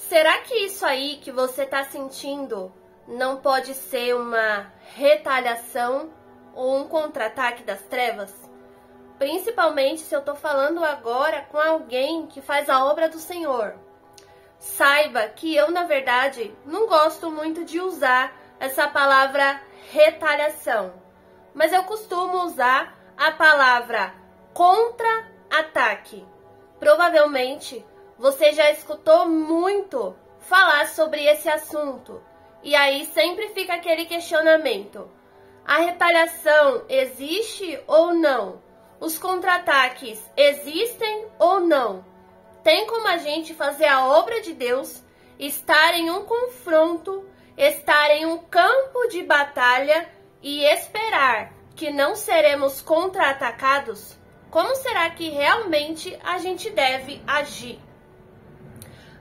Será que isso aí que você está sentindo não pode ser uma retaliação ou um contra-ataque das trevas? Principalmente se eu estou falando agora com alguém que faz a obra do Senhor. Saiba que eu, na verdade, não gosto muito de usar essa palavra retaliação, mas eu costumo usar a palavra contra-ataque. Provavelmente você já escutou muito falar sobre esse assunto, e aí sempre fica aquele questionamento: a retaliação existe ou não? Os contra-ataques existem ou não? Tem como a gente fazer a obra de Deus, estar em um confronto, estar em um campo de batalha e esperar que não seremos contra-atacados? Como será que realmente a gente deve agir?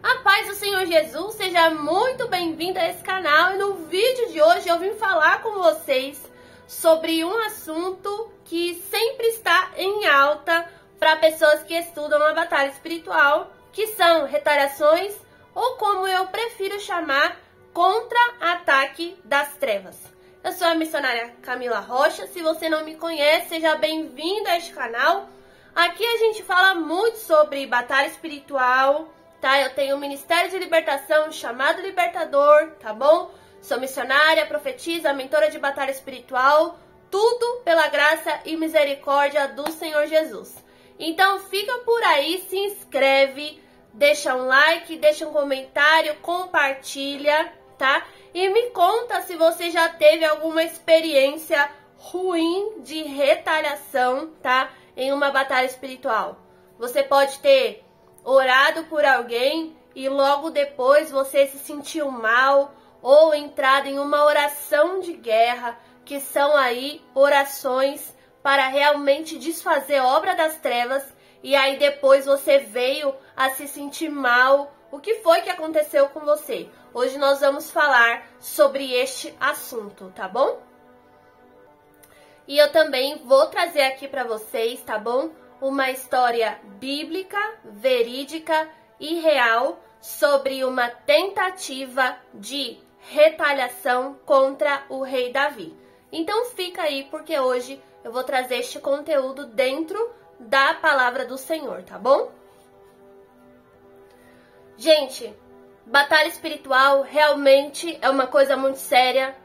A paz do Senhor Jesus, seja muito bem-vindo a esse canal, e no vídeo de hoje eu vim falar com vocês sobre um assunto que sempre está em alta para pessoas que estudam a batalha espiritual, que são retaliações, ou como eu prefiro chamar, contra-ataque das trevas. Eu sou a missionária Camila Rocha. Se você não me conhece, seja bem-vindo a este canal. Aqui a gente fala muito sobre batalha espiritual, tá? Eu tenho um ministério de libertação chamado Libertador, tá bom? Sou missionária, profetisa, mentora de batalha espiritual, tudo pela graça e misericórdia do Senhor Jesus. Então fica por aí, se inscreve, deixa um like, deixa um comentário, compartilha, tá? E me conta se você já teve alguma experiência ruim de retaliação, tá? Em uma batalha espiritual. Você pode ter orado por alguém e logo depois você se sentiu mal, ou entrado em uma oração de guerra, que são aí orações para realmente desfazer a obra das trevas, e aí depois você veio a se sentir mal. O que foi que aconteceu com você? Hoje nós vamos falar sobre este assunto, tá bom? E eu também vou trazer aqui para vocês, tá bom? Uma história bíblica, verídica e real sobre uma tentativa de retaliação contra o rei Davi. Então fica aí, porque hoje eu vou trazer este conteúdo dentro da palavra do Senhor, tá bom? Gente, batalha espiritual realmente é uma coisa muito séria.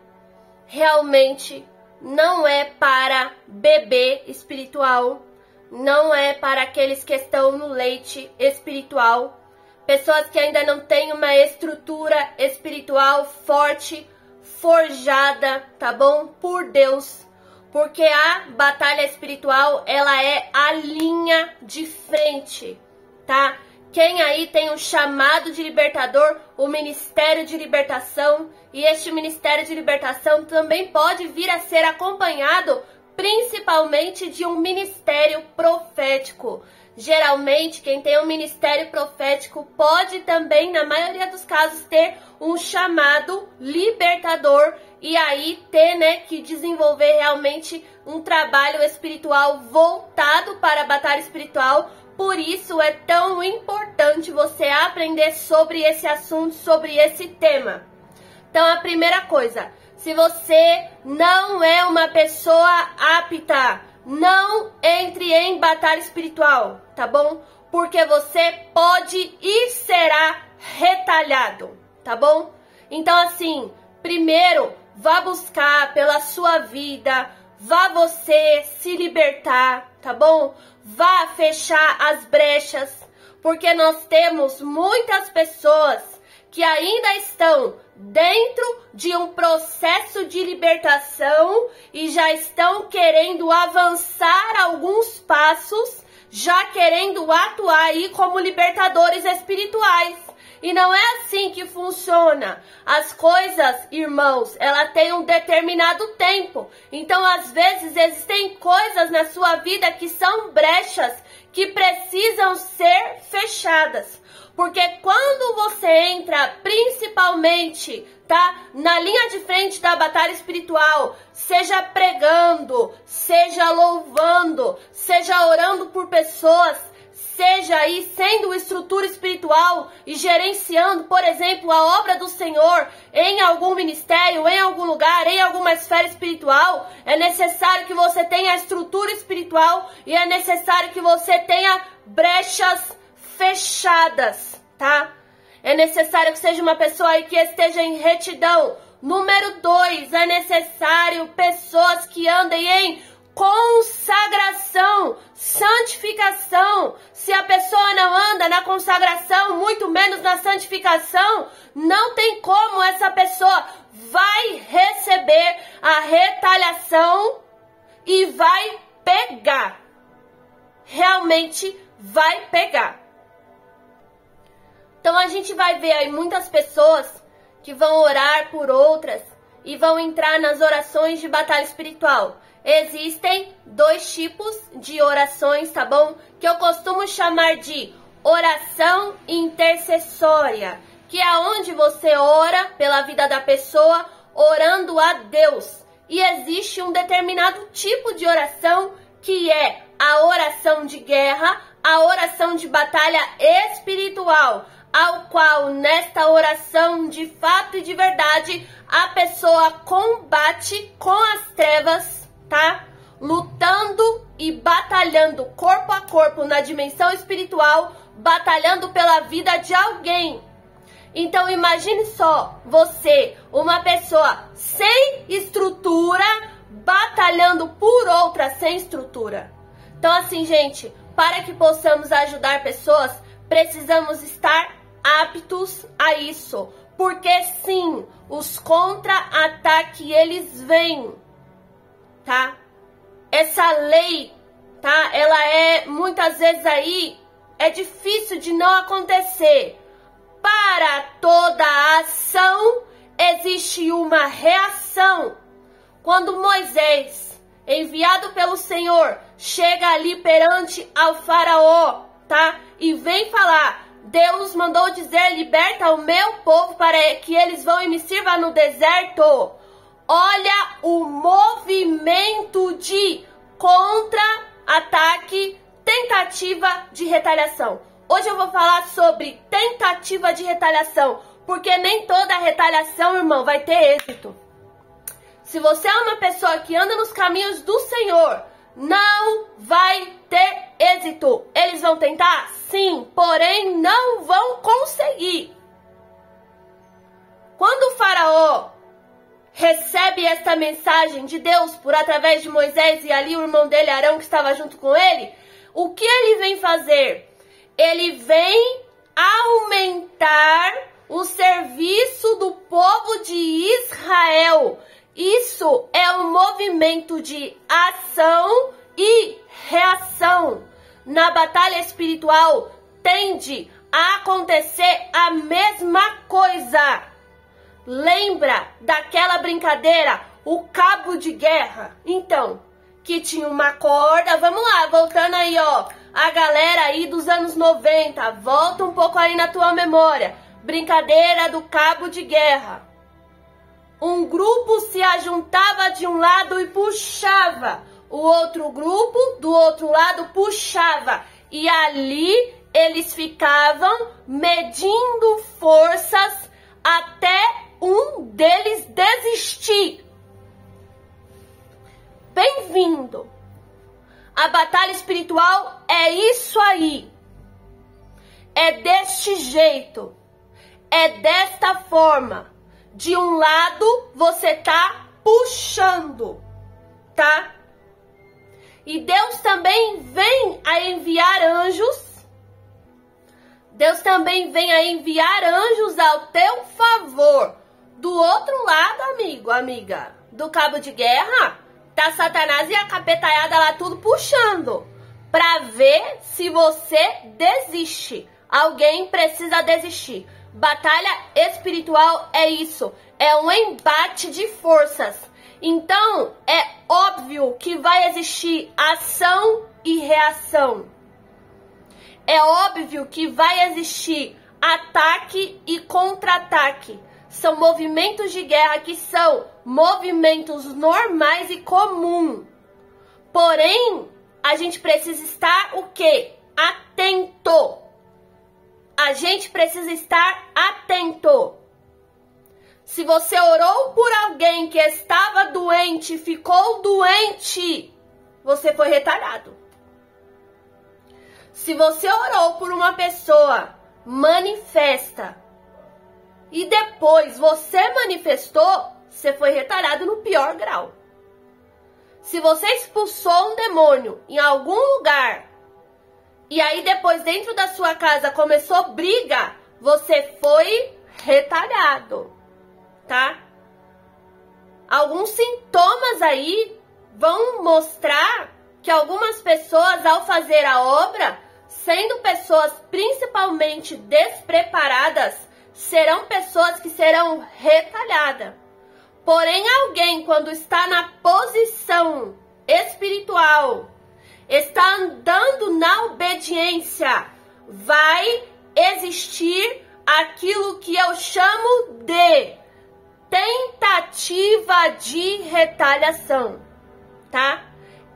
Realmente não é para bebê espiritual, não é para aqueles que estão no leite espiritual, pessoas que ainda não têm uma estrutura espiritual forte, forjada, tá bom? Por Deus. Porque a batalha espiritual, ela é a linha de frente, tá? Quem aí tem um chamado de libertador, o ministério de libertação, e este ministério de libertação também pode vir a ser acompanhado principalmente de um ministério profético. Geralmente, quem tem um ministério profético pode também, na maioria dos casos, ter um chamado libertador e aí ter, né, que desenvolver realmente um trabalho espiritual voltado para a batalha espiritual. Por isso é tão importante você aprender sobre esse assunto, sobre esse tema. Então, a primeira coisa, se você não é uma pessoa apta, não entre em batalha espiritual, tá bom? Porque você pode e será retalhado, tá bom? Então, assim, primeiro, vá buscar pela sua vida, vá você se libertar, tá bom? Vá fechar as brechas, porque nós temos muitas pessoas que ainda estão dentro de um processo de libertação e já estão querendo avançar alguns passos, já querendo atuar aí como libertadores espirituais. E não é assim que funciona. As coisas, irmãos, ela tem um determinado tempo. Então, às vezes, existem coisas na sua vida que são brechas que precisam ser fechadas. Porque quando você entra, principalmente, tá, na linha de frente da batalha espiritual, seja pregando, seja louvando, seja orando por pessoas, seja aí sendo estrutura espiritual e gerenciando, por exemplo, a obra do Senhor em algum ministério, em algum lugar, em alguma esfera espiritual, é necessário que você tenha a estrutura espiritual e é necessário que você tenha brechas fechadas, tá? É necessário que seja uma pessoa aí que esteja em retidão. Número 2, é necessário pessoas que andem em consagração, santificação. Se a pessoa não anda na consagração, muito menos na santificação, não tem como essa pessoa vai receber a retaliação e vai pegar. Realmente vai pegar. Então a gente vai ver aí muitas pessoas que vão orar por outras e vão entrar nas orações de batalha espiritual. Existem 2 tipos de orações, tá bom? Que eu costumo chamar de oração intercessória, que é onde você ora pela vida da pessoa, orando a Deus. E existe um determinado tipo de oração que é a oração de guerra, a oração de batalha espiritual, ao qual nesta oração de fato e de verdade a pessoa combate com as trevas, tá? Lutando e batalhando corpo a corpo na dimensão espiritual, batalhando pela vida de alguém. Então imagine só, você, uma pessoa sem estrutura, batalhando por outra sem estrutura. Então assim, gente, para que possamos ajudar pessoas, precisamos estar aptos a isso, porque sim, os contra-ataques eles vêm, tá? Essa lei, tá? Ela é muitas vezes aí é difícil de não acontecer. Para toda ação existe uma reação. Quando Moisés, enviado pelo Senhor, chega ali perante ao faraó, tá? E vem falar: Deus mandou dizer, liberta o meu povo para que eles vão e me sirvam no deserto. Olha o movimento de contra-ataque, tentativa de retaliação. Hoje eu vou falar sobre tentativa de retaliação, porque nem toda retaliação, irmão, vai ter êxito. Se você é uma pessoa que anda nos caminhos do Senhor, não vai ter êxito. Eles vão tentar? Sim, porém não vão conseguir. Quando o faraó recebe esta mensagem de Deus por através de Moisés e ali o irmão dele, Arão, que estava junto com ele, o que ele vem fazer? Ele vem aumentar o serviço do povo de Israel. Isso é um movimento de ação e reação. Na batalha espiritual tende a acontecer a mesma coisa. Lembra daquela brincadeira, o cabo de guerra? Então, que tinha uma corda, vamos lá, voltando aí, ó, a galera aí dos anos 90, volta um pouco aí na tua memória. Brincadeira do cabo de guerra. Um grupo se ajuntava de um lado e puxava. O outro grupo do outro lado puxava. E ali eles ficavam medindo forças até um deles desistir. Bem-vindo. A batalha espiritual é isso aí. É deste jeito. É desta forma. De um lado você tá puxando, tá? E Deus também vem a enviar anjos. Deus também vem a enviar anjos ao teu favor. Do outro lado, amigo, amiga, do cabo de guerra, tá Satanás e a capetaiada lá tudo puxando. Pra ver se você desiste. Alguém precisa desistir. Batalha espiritual é isso. É um embate de forças. Então, é óbvio que vai existir ação e reação. É óbvio que vai existir ataque e contra-ataque. São movimentos de guerra que são movimentos normais e comuns. Porém, a gente precisa estar o quê? atento. A gente precisa estar atento. Se você orou por alguém que estava doente, ficou doente, você foi retardado. Se você orou por uma pessoa manifesta e depois você manifestou, você foi retardado no pior grau. Se você expulsou um demônio em algum lugar e aí depois dentro da sua casa começou briga, você foi retardado, tá? Alguns sintomas aí vão mostrar que algumas pessoas, ao fazer a obra, sendo pessoas principalmente despreparadas, serão pessoas que serão retalhadas. Porém, alguém, quando está na posição espiritual, está andando na obediência, vai existir aquilo que eu chamo de tentativa de retaliação, tá?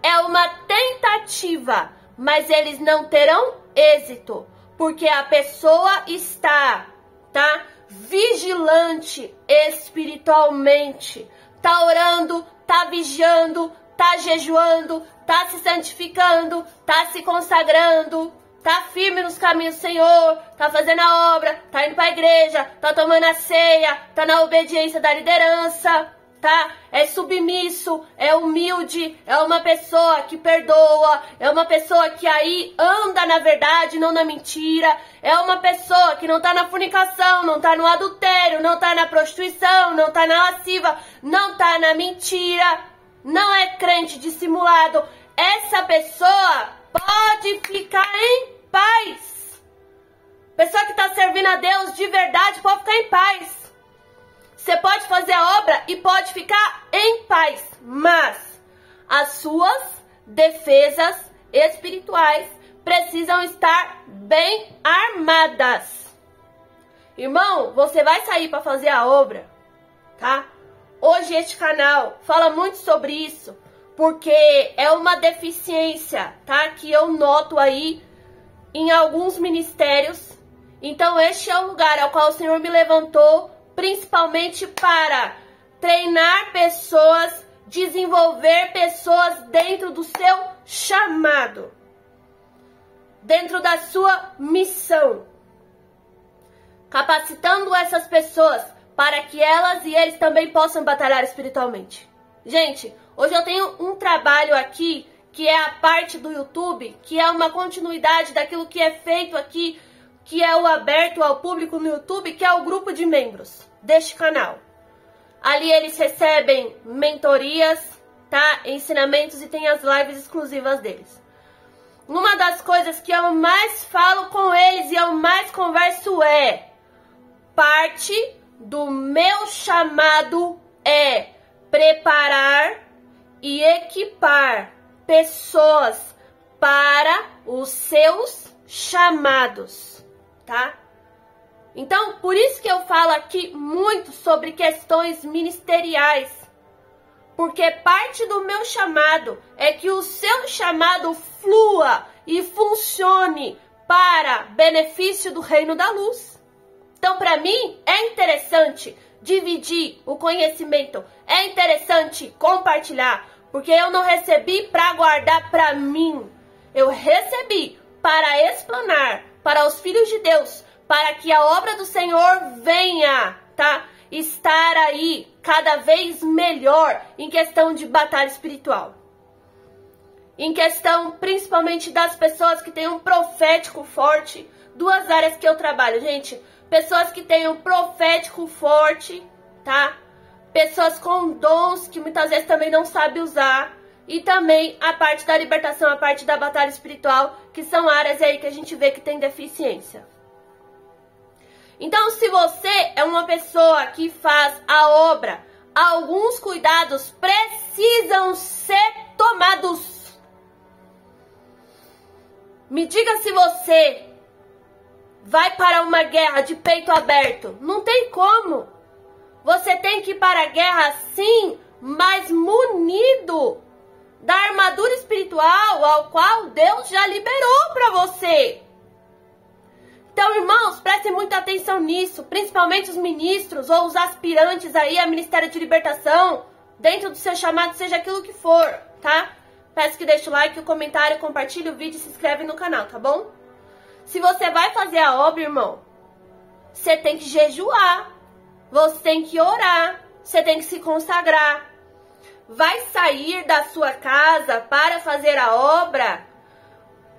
É uma tentativa, mas eles não terão êxito, porque a pessoa está, tá, vigilante espiritualmente, tá orando, tá vigiando, tá jejuando, tá se santificando, tá se consagrando, tá firme nos caminhos do Senhor, tá fazendo a obra, tá indo pra igreja, tá tomando a ceia, tá na obediência da liderança, tá? É submisso, é humilde, é uma pessoa que perdoa, é uma pessoa que aí anda na verdade, não na mentira, é uma pessoa que não tá na fornicação, não tá no adultério, não tá na prostituição, não tá na lasciva, não tá na mentira, não é crente dissimulado. Essa pessoa pode ficar em paz. Pessoa que tá servindo a Deus de verdade pode ficar em paz. Você pode fazer a obra e pode ficar em paz, mas as suas defesas espirituais precisam estar bem armadas. Irmão, você vai sair para fazer a obra, tá? Hoje este canal fala muito sobre isso, porque é uma deficiência, tá? Que eu noto aí em alguns ministérios. Então este é o lugar ao qual o Senhor me levantou, principalmente para treinar pessoas, desenvolver pessoas dentro do seu chamado, dentro da sua missão, capacitando essas pessoas para que elas e eles também possam batalhar espiritualmente. Gente, hoje eu tenho um trabalho aqui que é a parte do YouTube, que é uma continuidade daquilo que é feito aqui, que é o aberto ao público no YouTube, que é o grupo de membros deste canal. Ali eles recebem mentorias, tá? Ensinamentos e tem as lives exclusivas deles. Uma das coisas que eu mais falo com eles e eu mais converso é: parte do meu chamado é preparar e equipar pessoas para os seus chamados, tá? Então, por isso que eu falo aqui muito sobre questões ministeriais, porque parte do meu chamado é que o seu chamado flua e funcione para benefício do reino da luz. Então, para mim, é interessante dividir o conhecimento, é interessante compartilhar, porque eu não recebi para guardar para mim, eu recebi para explanar para os filhos de Deus, para que a obra do Senhor venha, tá? Estar aí cada vez melhor em questão de batalha espiritual. Em questão principalmente das pessoas que têm um profético forte. Duas áreas que eu trabalho, gente. Pessoas que têm um profético forte, tá? Pessoas com dons que muitas vezes também não sabem usar. E também a parte da libertação, a parte da batalha espiritual, que são áreas aí que a gente vê que tem deficiência. Então, se você é uma pessoa que faz a obra, alguns cuidados precisam ser tomados. Me diga se você vai para uma guerra de peito aberto. Não tem como. Você tem que ir para a guerra sim, mas munido. da armadura espiritual ao qual Deus já liberou para você. Então, irmãos, prestem muita atenção nisso, principalmente os ministros ou os aspirantes aí a Ministério de Libertação, dentro do seu chamado, seja aquilo que for, tá? Peço que deixe o like, o comentário, compartilhe o vídeo e se inscreve no canal, tá bom? Se você vai fazer a obra, irmão, você tem que jejuar, você tem que orar, você tem que se consagrar. Vai sair da sua casa para fazer a obra.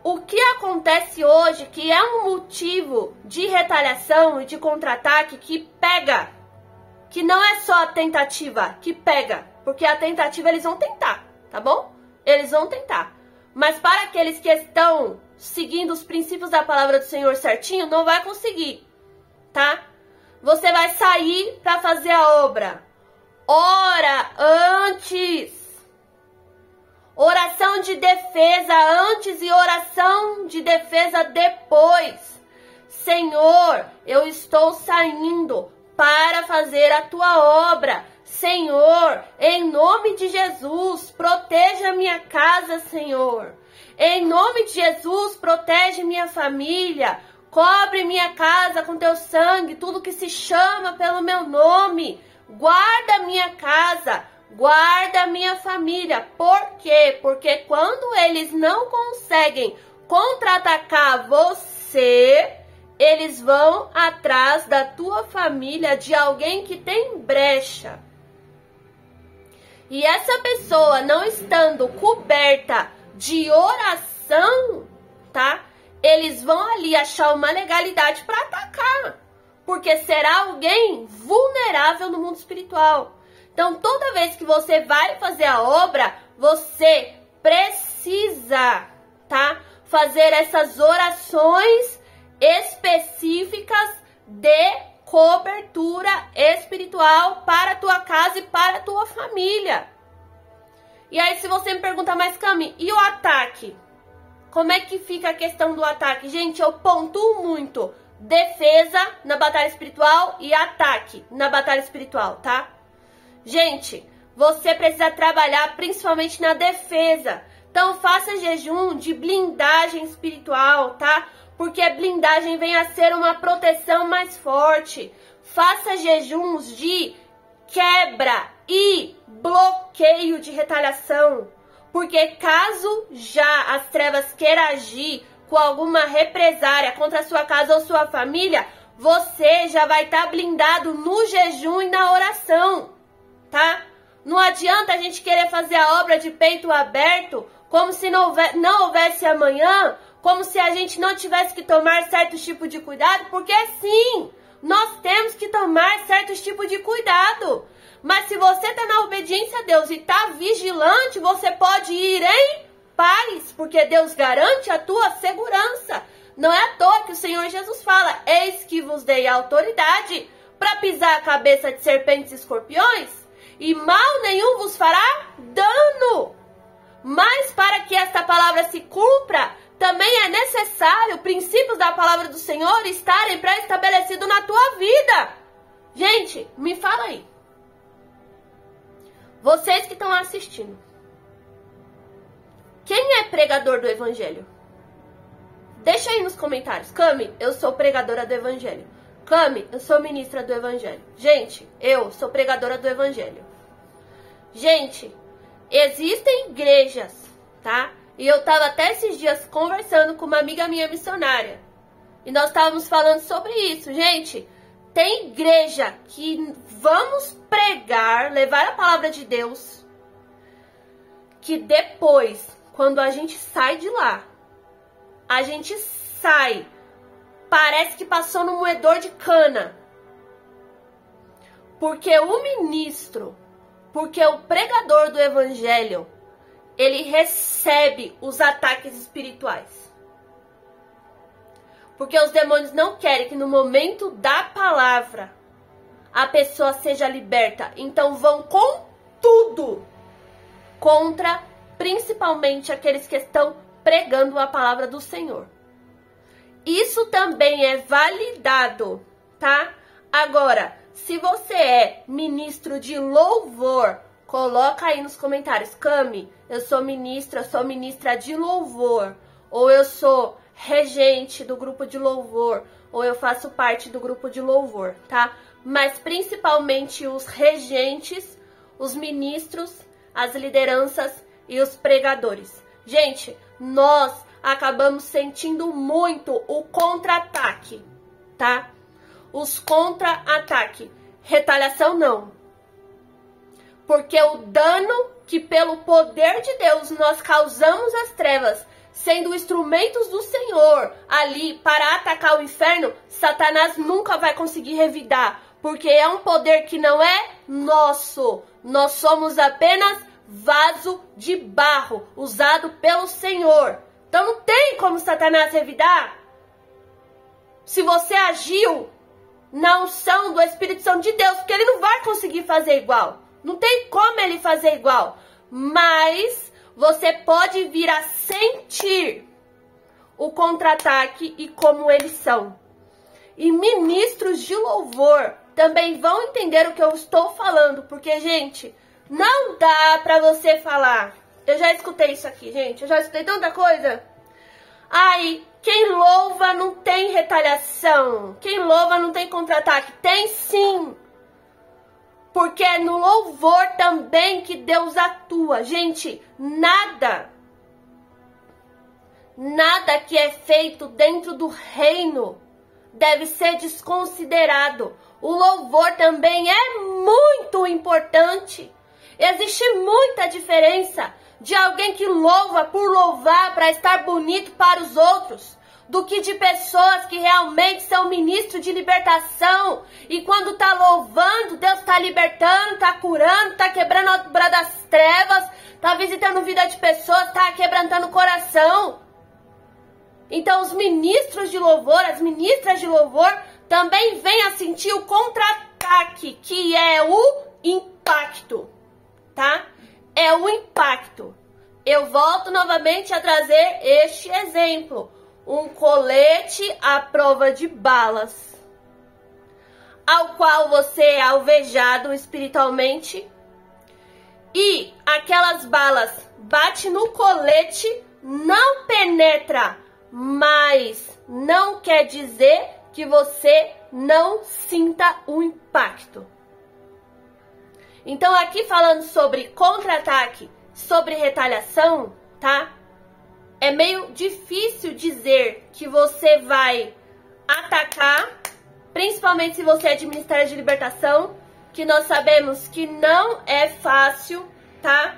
O que acontece hoje, que é um motivo de retaliação e de contra-ataque que pega, que não é só a tentativa que pega, porque a tentativa eles vão tentar, tá bom? Eles vão tentar. Mas para aqueles que estão seguindo os princípios da palavra do Senhor certinho, não vai conseguir, tá? Você vai sair para fazer a obra. Ora antes. Oração de defesa antes e oração de defesa depois. Senhor, eu estou saindo para fazer a tua obra. Senhor, em nome de Jesus, proteja a minha casa, Senhor. Em nome de Jesus, protege minha família. Cobre minha casa com teu sangue, tudo que se chama pelo meu nome. Guarda minha casa, guarda minha família. Por quê? Porque quando eles não conseguem contra-atacar você, eles vão atrás da tua família, de alguém que tem brecha. E essa pessoa não estando coberta de oração, tá? Eles vão ali achar uma legalidade para atacar, porque será alguém vulnerável no mundo espiritual. Então, toda vez que você vai fazer a obra, você precisa, tá? Fazer essas orações específicas de cobertura espiritual para a tua casa e para a tua família. E aí, se você me pergunta, mas Cami, e o ataque? Como é que fica a questão do ataque? Gente, eu pontuo muito defesa na batalha espiritual e ataque na batalha espiritual, tá? Gente, você precisa trabalhar principalmente na defesa. Então, faça jejum de blindagem espiritual, tá? Porque blindagem vem a ser uma proteção mais forte. Faça jejuns de quebra e bloqueio de retaliação. Porque caso já as trevas queiram agir com alguma represária contra a sua casa ou sua família, você já vai estar blindado no jejum e na oração, tá? Não adianta a gente querer fazer a obra de peito aberto como se não houvesse amanhã, como se a gente não tivesse que tomar certo tipo de cuidado, porque sim, nós temos que tomar certos tipos de cuidado. Mas se você está na obediência a Deus e está vigilante, você pode ir em paz, porque Deus garante a tua segurança. Não é à toa que o Senhor Jesus fala, eis que vos dei autoridade para pisar a cabeça de serpentes e escorpiões, e mal nenhum vos fará dano. Mas para que esta palavra se cumpra, também é necessário princípios da palavra do Senhor estarem pré-estabelecidos na tua vida. Gente, me fala aí. Vocês que estão assistindo, quem é pregador do evangelho? Deixa aí nos comentários. Cami, eu sou pregadora do evangelho. Cami, eu sou ministra do evangelho. Gente, eu sou pregadora do evangelho. Gente, existem igrejas, tá? E eu tava até esses dias conversando com uma amiga minha missionária. E nós estávamos falando sobre isso, gente. Tem igreja que vamos pregar, levar a palavra de Deus, que depois, quando a gente sai de lá, a gente sai, parece que passou no moedor de cana. Porque o ministro, porque o pregador do evangelho, ele recebe os ataques espirituais. Porque os demônios não querem que no momento da palavra a pessoa seja liberta. Então vão com tudo contra, principalmente, aqueles que estão pregando a palavra do Senhor. Isso também é validado, tá? Agora, se você é ministro de louvor, coloca aí nos comentários. Cami, eu sou ministra de louvor. Ou eu sou regente do grupo de louvor. Ou eu faço parte do grupo de louvor, tá? Mas principalmente os regentes, os ministros, as lideranças e os pregadores. Gente, nós acabamos sentindo muito o contra-ataque, tá? Os contra-ataque. Retaliação não. Porque o dano que pelo poder de Deus nós causamos às trevas, sendo instrumentos do Senhor ali para atacar o inferno, Satanás nunca vai conseguir revidar. Porque é um poder que não é nosso. Nós somos apenas vaso de barro, usado pelo Senhor. Então não tem como Satanás revidar. Se você agiu na unção do Espírito Santo de Deus, porque ele não vai conseguir fazer igual. Não tem como ele fazer igual. Mas você pode vir a sentir o contra-ataque e como eles são. E ministros de louvor também vão entender o que eu estou falando. Porque, gente, não dá pra você falar. Eu já escutei isso aqui, gente. Eu já escutei tanta coisa. Ai, quem louva não tem retaliação. Quem louva não tem contra-ataque. Tem sim. Porque é no louvor também que Deus atua. Gente, nada que é feito dentro do reino deve ser desconsiderado. O louvor também é muito importante. Existe muita diferença de alguém que louva por louvar, para estar bonito para os outros, do que de pessoas que realmente são ministros de libertação. E quando tá louvando, Deus tá libertando, tá curando, tá quebrando a obra das trevas, tá visitando vida de pessoas, tá quebrantando o coração. Então os ministros de louvor, as ministras de louvor, também vêm a sentir o contra-ataque, que é o impacto, tá? É o impacto. Eu volto novamente a trazer este exemplo. Um colete à prova de balas, ao qual você é alvejado espiritualmente, e aquelas balas batem no colete, não penetra, mas não quer dizer que você não sinta o impacto. Então aqui falando sobre contra-ataque, sobre retaliação, tá? É meio difícil dizer que você vai atacar, principalmente se você é de Ministério de Libertação, que nós sabemos que não é fácil, tá?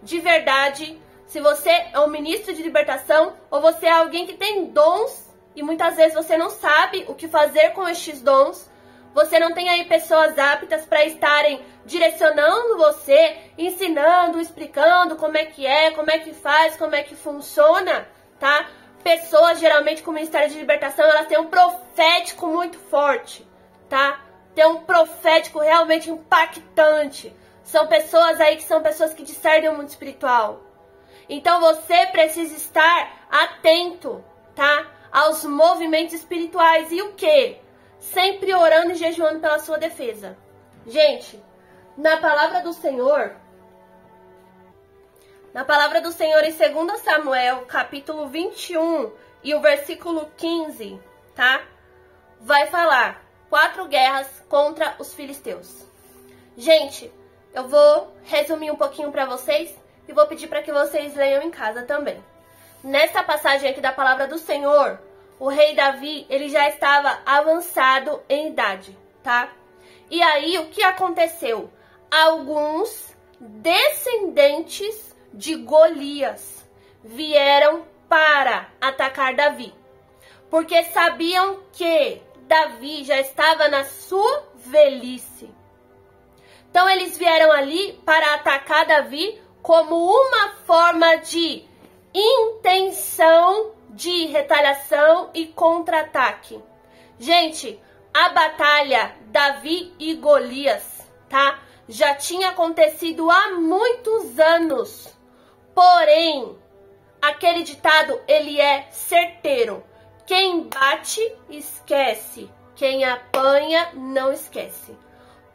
De verdade, se você é um ministro de libertação ou você é alguém que tem dons e muitas vezes você não sabe o que fazer com estes dons, você não tem aí pessoas aptas para estarem direcionando você, ensinando, explicando como é que faz, como é que funciona, tá? Pessoas geralmente com o Ministério de Libertação, elas têm um profético muito forte, tá? Tem um profético realmente impactante. São pessoas aí que são pessoas que discernem o mundo espiritual. Então você precisa estar atento, tá? Aos movimentos espirituais. E o quê? Sempre orando e jejuando pela sua defesa. Gente, na palavra do Senhor em 2 Samuel, capítulo 21 e o versículo 15, tá? Vai falar 4 guerras contra os filisteus. Gente, eu vou resumir um pouquinho para vocês e vou pedir para que vocês leiam em casa também. Nessa passagem aqui da palavra do Senhor, o rei Davi, ele já estava avançado em idade, tá? E aí, o que aconteceu? Alguns descendentes de Golias vieram para atacar Davi, porque sabiam que Davi já estava na sua velhice. Então, eles vieram ali para atacar Davi como uma forma de intenção de retaliação e contra-ataque. Gente, a batalha Davi e Golias, tá? Já tinha acontecido há muitos anos. Porém, aquele ditado, ele é certeiro. Quem bate, esquece. Quem apanha, não esquece.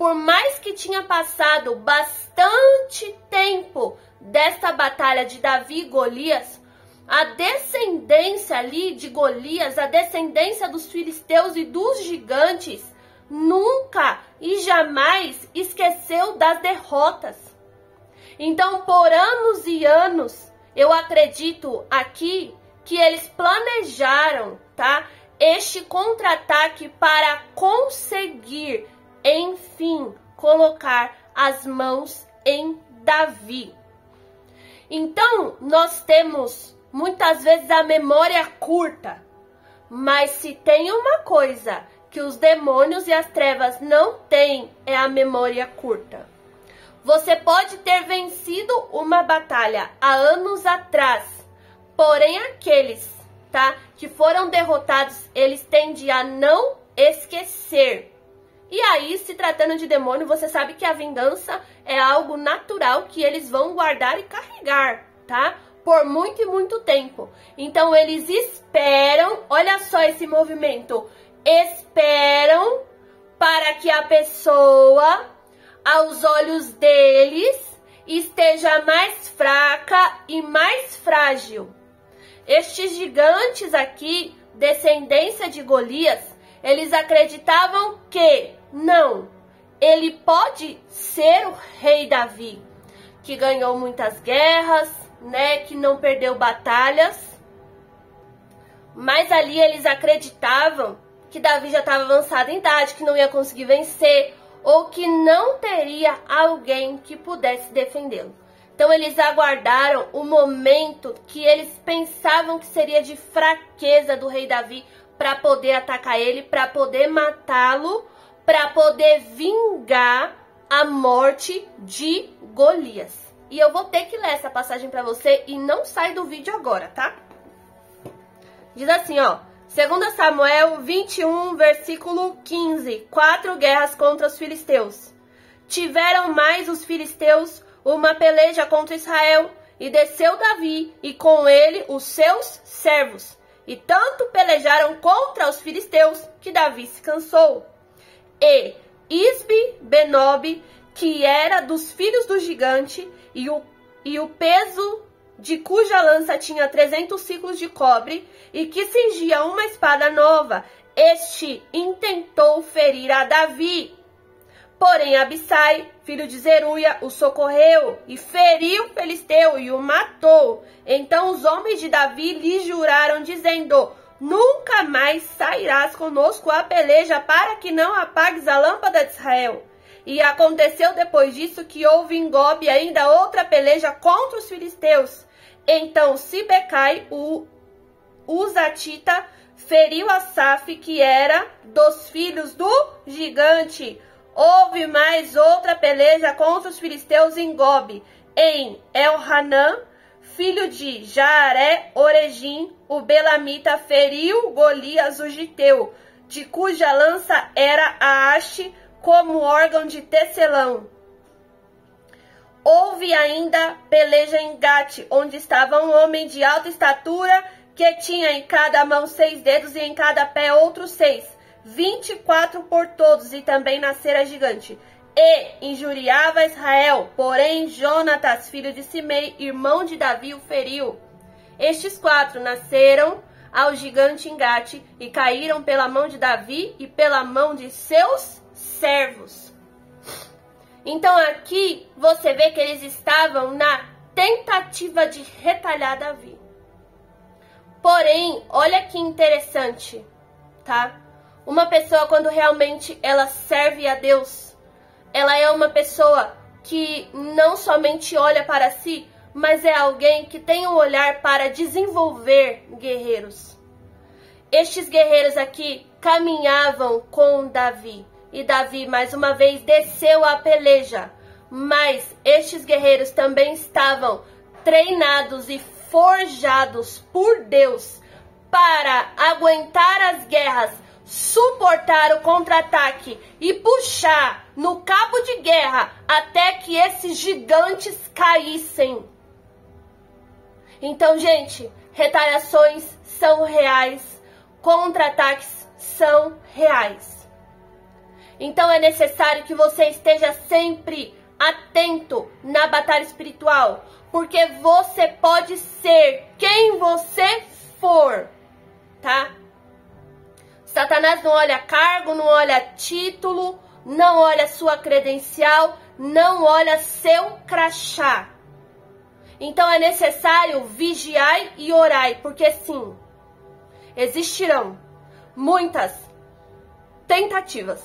por mais que tinha passado bastante tempo desta batalha de Davi e Golias, a descendência ali de Golias, a descendência dos filisteus e dos gigantes, nunca e jamais esqueceu das derrotas. Então, por anos e anos, eu acredito aqui que eles planejaram, tá, este contra-ataque para conseguir, enfim, colocar as mãos em Davi. Então, nós temos muitas vezes a memória curta, mas se tem uma coisa que os demônios e as trevas não têm, é a memória curta. Você pode ter vencido uma batalha há anos atrás, porém aqueles, tá, que foram derrotados, eles tendem a não esquecer. E aí, se tratando de demônio, você sabe que a vingança é algo natural que eles vão guardar e carregar, tá? Por muito e muito tempo. Então, eles esperam, olha só esse movimento, esperam para que a pessoa, aos olhos deles, esteja mais fraca e mais frágil. Estes gigantes aqui, descendência de Golias, eles acreditavam que, não, ele pode ser o rei Davi, que ganhou muitas guerras, né, que não perdeu batalhas, mas ali eles acreditavam que Davi já estava avançado em idade, que não ia conseguir vencer, ou que não teria alguém que pudesse defendê-lo. Então eles aguardaram o momento que eles pensavam que seria de fraqueza do rei Davi para poder atacar ele, para poder matá-lo, para poder vingar a morte de Golias. E eu vou ter que ler essa passagem para você e não sai do vídeo agora, tá? Diz assim, ó, 2 Samuel 21, versículo 15, 4 guerras contra os filisteus. Tiveram mais os filisteus uma peleja contra Israel, e desceu Davi, e com ele os seus servos. E tanto pelejaram contra os filisteus, que Davi se cansou. E Isbi-Benob, que era dos filhos do gigante, e o peso de cuja lança tinha 300 ciclos de cobre, e que cingia uma espada nova, este intentou ferir a Davi. Porém, Abissai, filho de Zeruia, o socorreu e feriu o filisteu e o matou. Então os homens de Davi lhe juraram, dizendo: nunca mais sairás conosco à peleja, para que não apagues a lâmpada de Israel. E aconteceu depois disso que houve em Gobe ainda outra peleja contra os filisteus. Então Sibecai, o Uzatita, feriu Asaf, que era dos filhos do gigante. Houve mais outra peleja contra os filisteus em Gobe, em Elhanã, filho de Jaare-Oregim, o Belamita, feriu Golias o Giteu, de cuja lança era a haste como órgão de tecelão. Houve ainda peleja em Gate, onde estava um homem de alta estatura, que tinha em cada mão 6 dedos e em cada pé outros 6. 24 por todos, e também nascera gigante. E injuriava Israel, porém Jonatas, filho de Simei, irmão de Davi, o feriu. Estes 4 nasceram ao gigante em Gate, e caíram pela mão de Davi e pela mão de seus servos. Então aqui você vê que eles estavam na tentativa de retalhar Davi. Porém, olha que interessante, tá? Uma pessoa, quando realmente ela serve a Deus, ela é uma pessoa que não somente olha para si, mas é alguém que tem um olhar para desenvolver guerreiros. Estes guerreiros aqui caminhavam com Davi, e Davi mais uma vez desceu à peleja, mas estes guerreiros também estavam treinados e forjados por Deus para aguentar as guerras, suportar o contra-ataque e puxar no cabo de guerra até que esses gigantes caíssem. Então, gente, retaliações são reais, contra-ataques são reais. Então é necessário que você esteja sempre atento na batalha espiritual, porque você pode ser quem você for, tá? Satanás não olha cargo, não olha título, não olha sua credencial, não olha seu crachá. Então é necessário vigiar e orar, porque sim, existirão muitas tentativas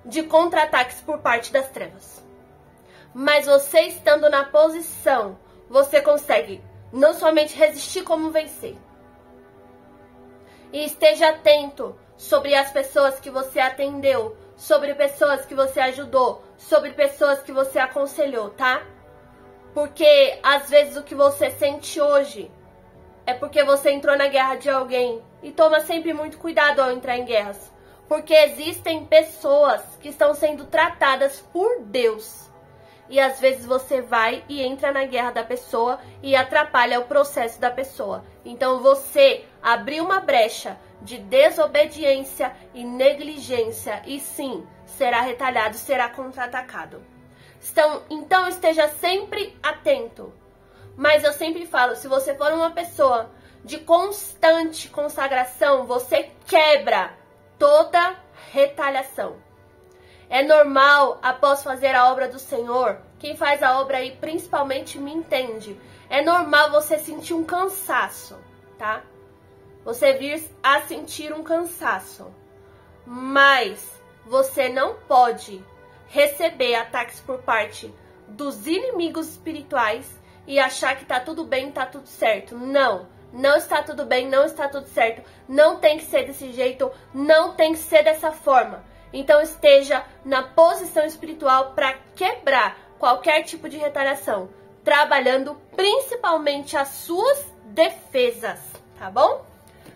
de contra-ataques por parte das trevas. Mas você estando na posição, você consegue não somente resistir, como vencer. E esteja atento sobre as pessoas que você atendeu, sobre pessoas que você ajudou, sobre pessoas que você aconselhou, tá? Porque às vezes o que você sente hoje é porque você entrou na guerra de alguém. E toma sempre muito cuidado ao entrar em guerras, porque existem pessoas que estão sendo tratadas por Deus. E às vezes você vai e entra na guerra da pessoa e atrapalha o processo da pessoa. Então você abriu uma brecha de desobediência e negligência e sim, será retalhado, será contra-atacado. Então esteja sempre atento. Mas eu sempre falo, se você for uma pessoa de constante consagração, você quebra toda retaliação. É normal, após fazer a obra do Senhor, quem faz a obra aí principalmente me entende. É normal você sentir um cansaço, tá? Você vir a sentir um cansaço. Mas você não pode receber ataques por parte dos inimigos espirituais e achar que tá tudo bem, tá tudo certo. Não, não está tudo bem, não está tudo certo. Não tem que ser desse jeito, não tem que ser dessa forma. Então esteja na posição espiritual para quebrar qualquer tipo de retaliação, trabalhando principalmente as suas defesas, tá bom?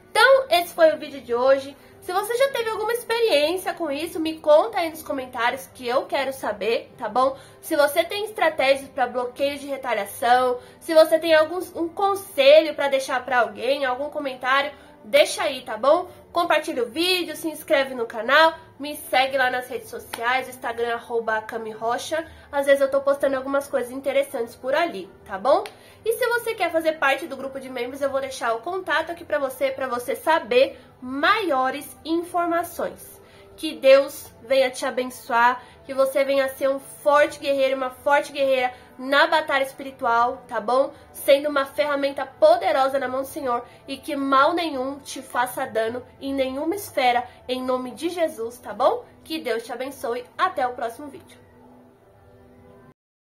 Então esse foi o vídeo de hoje. Se você já teve alguma experiência com isso, me conta aí nos comentários que eu quero saber, tá bom? Se você tem estratégias para bloqueio de retaliação, se você tem um conselho para deixar para alguém, algum comentário, deixa aí, tá bom? Compartilha o vídeo, se inscreve no canal, me segue lá nas redes sociais, Instagram @camirocha. Às vezes eu tô postando algumas coisas interessantes por ali, tá bom? E se você quer fazer parte do grupo de membros, eu vou deixar o contato aqui pra você saber maiores informações. Que Deus venha te abençoar, que você venha ser um forte guerreiro, uma forte guerreira na batalha espiritual, tá bom? Sendo uma ferramenta poderosa na mão do Senhor e que mal nenhum te faça dano em nenhuma esfera, em nome de Jesus, tá bom? Que Deus te abençoe. Até o próximo vídeo.